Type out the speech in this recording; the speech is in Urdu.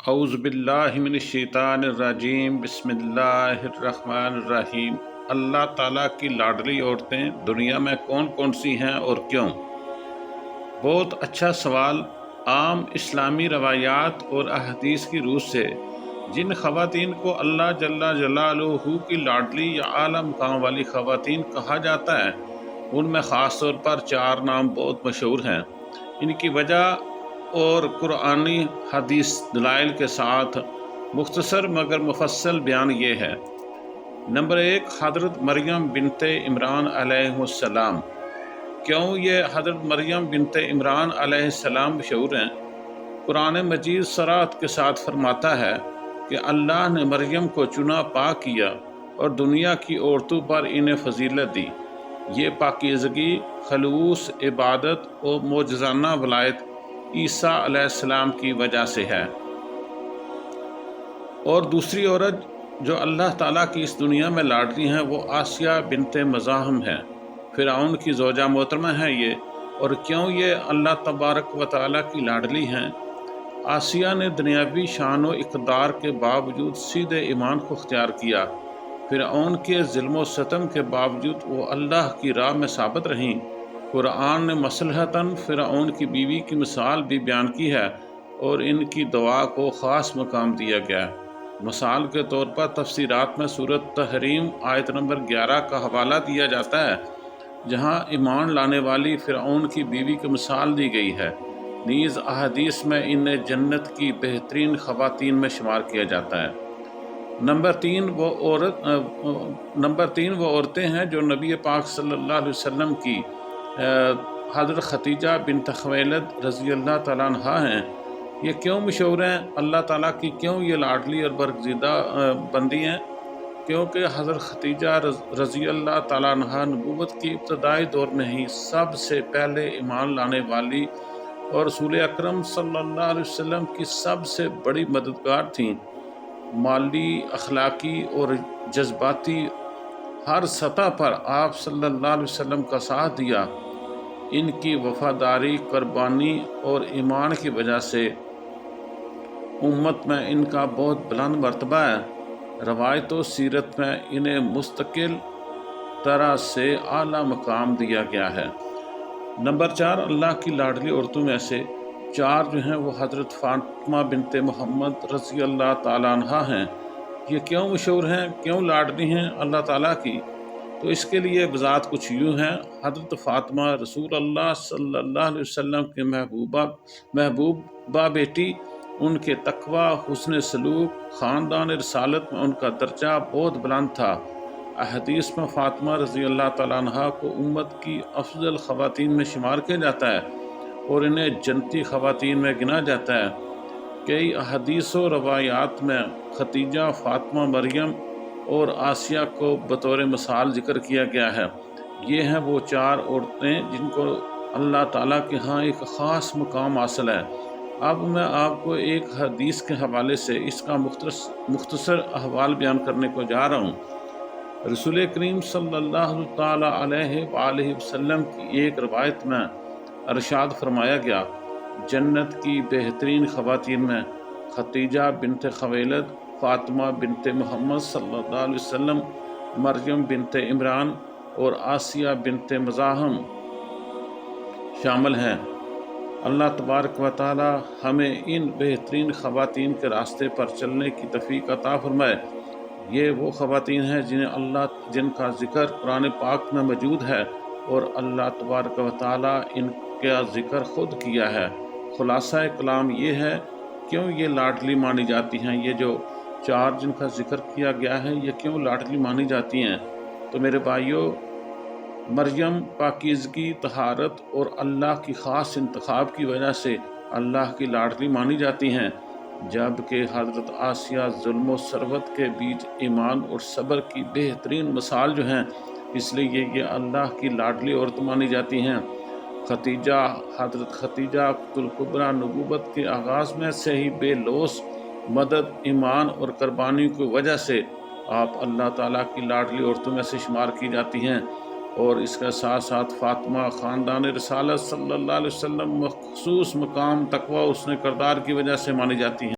اعوذ باللہ من الشیطان الرجیم، بسم اللہ الرحمن الرحیم۔ اللہ تعالیٰ کی لاڈلی عورتیں دنیا میں کون کون سی ہیں اور کیوں؟ بہت اچھا سوال۔ عام اسلامی روایات اور احادیث کی روح سے جن خواتین کو اللہ جل جلالہ کی لاڈلی یا اعلیٰ مقام والی خواتین کہا جاتا ہے، ان میں خاص طور پر 4 نام بہت مشہور ہیں۔ ان کی وجہ اور قرآنی حدیث دلائل کے ساتھ مختصر مگر مفصل بیان یہ ہے۔ نمبر 1، حضرت مریم بنت عمران علیہ السلام۔ کیوں یہ حضرت مریم بنت عمران علیہ السلام مشہور ہیں؟ قرآن مجید صراحت کے ساتھ فرماتا ہے کہ اللہ نے مریم کو چنا پاک کیا اور دنیا کی عورتوں پر انہیں فضیلت دی۔ یہ پاکیزگی، خلوص، عبادت اور معجزانہ ولایت عیسیٰ علیہ السلام کی وجہ سے ہے۔ اور دوسری عورت جو اللہ تعالیٰ کی اس دنیا میں لاڈلی ہیں وہ آسیہ بنت مزاحم ہے۔ فرعون کی زوجہ محترمہ ہے یہ۔ اور کیوں یہ اللہ تبارک و تعالیٰ کی لاڈلی ہیں؟ آسیہ نے دنیاوی شان و اقتدار کے باوجود سیدھے ایمان کو اختیار کیا۔ فرعون کے ظلم و ستم کے باوجود وہ اللہ کی راہ میں ثابت رہیں۔ قرآن نے مصلحتاً فرعون کی بیوی کی مثال بھی بیان کی ہے اور ان کی دعا کو خاص مقام دیا گیا ہے۔ مثال کے طور پر تفسیرات میں سورۃ تحریم آیت نمبر 11 کا حوالہ دیا جاتا ہے، جہاں ایمان لانے والی فرعون کی بیوی کی مثال دی گئی ہے۔ نیز احادیث میں انہیں جنت کی بہترین خواتین میں شمار کیا جاتا ہے۔ نمبر 3 وہ عورتیں ہیں جو نبی پاک صلی اللہ علیہ وسلم کی حضرت ختیجہ بنت خویلد رضی اللہ تعالیٰ عنہا ہیں۔ یہ کیوں مشہور ہیں؟ اللہ تعالیٰ کی کیوں یہ لاڈلی اور برگزیدہ بندی ہیں؟ کیونکہ حضرت ختیجہ رضی اللہ تعالیٰ عنہا نبوت کی ابتدائی دور میں ہی سب سے پہلے ایمان لانے والی اور رسول اکرم صلی اللہ علیہ وسلم کی سب سے بڑی مددگار تھیں۔ مالی، اخلاقی اور جذباتی ہر سطح پر آپ صلی اللہ علیہ وسلم کا ساتھ دیا۔ ان کی وفاداری، قربانی اور ایمان کی وجہ سے امت میں ان کا بہت بلند مرتبہ ہے۔ روایت و سیرت میں انہیں مستقل طرح سے اعلیٰ مقام دیا گیا ہے۔ نمبر 4، اللہ کی لاڈلی عورتوں میں سے 4 جو ہیں وہ حضرت فاطمہ بنت محمد رضی اللہ تعالیٰ عنہا ہیں۔ یہ کیوں مشہور ہیں، کیوں لاڈلی ہیں اللہ تعالیٰ کی؟ تو اس کے لیے وضاحت کچھ یوں ہے۔ حضرت فاطمہ رسول اللہ صلی اللہ علیہ وسلم کے محبوبہ بیٹی، ان کے تقوی، حسن سلوک، خاندان رسالت میں ان کا درجہ بہت بلند تھا۔ احادیث میں فاطمہ رضی اللہ تعالیٰ عنہا کو امت کی افضل خواتین میں شمار کیا جاتا ہے اور انہیں جنتی خواتین میں گنا جاتا ہے۔ کئی احادیث و روایات میں ختیجہ، فاطمہ، مریم اور آسیہ کو بطور مثال ذکر کیا گیا ہے۔ یہ ہیں وہ 4 عورتیں جن کو اللہ تعالیٰ کے ہاں ایک خاص مقام حاصل ہے۔ اب میں آپ کو ایک حدیث کے حوالے سے اس کا مختصر احوال بیان کرنے کو جا رہا ہوں۔ رسول کریم صلی اللہ تعالیٰ علیہ وآلہ وسلم کی ایک روایت میں ارشاد فرمایا گیا، جنت کی بہترین خواتین میں ختیجہ بنت خویلد، فاطمہ بنت محمد صلی اللہ علیہ وسلم، مریم بنت عمران اور آسیہ بنت مزاحم شامل ہیں۔ اللہ تبارک و تعالی ہمیں ان بہترین خواتین کے راستے پر چلنے کی توفیق عطا فرمائے۔ یہ وہ خواتین ہیں جن کا ذکر قرآن پاک میں موجود ہے اور اللہ تبارک و تعالی ان کا ذکر خود کیا ہے۔ خلاصہ کلام یہ ہے، کیوں یہ لاڈلی مانی جاتی ہیں؟ یہ جو 4 جن کا ذکر کیا گیا ہے یہ کیوں لاڈلی مانی جاتی ہیں؟ تو میرے بھائیوں، مریم پاکیزگی، طہارت اور اللہ کی خاص انتخاب کی وجہ سے اللہ کی لاڈلی مانی جاتی ہیں، جبکہ حضرت آسیہ ظلم و ثروت کے بیچ ایمان اور صبر کی بہترین مثال جو ہیں، اس لیے یہ اللہ کی لاڈلی عورت مانی جاتی ہیں۔ حضرت ختیجہ الکبریٰ نبوت کے آغاز میں سے ہی بے لوث مدد، ایمان اور قربانی کی وجہ سے آپ اللہ تعالیٰ کی لاڈلی عورتوں میں سے شمار کی جاتی ہیں۔ اور اس کے ساتھ ساتھ فاطمہ خاندان رسالت صلی اللہ علیہ وسلم مخصوص مقام، تقوی، حسن کردار کی وجہ سے مانی جاتی ہیں۔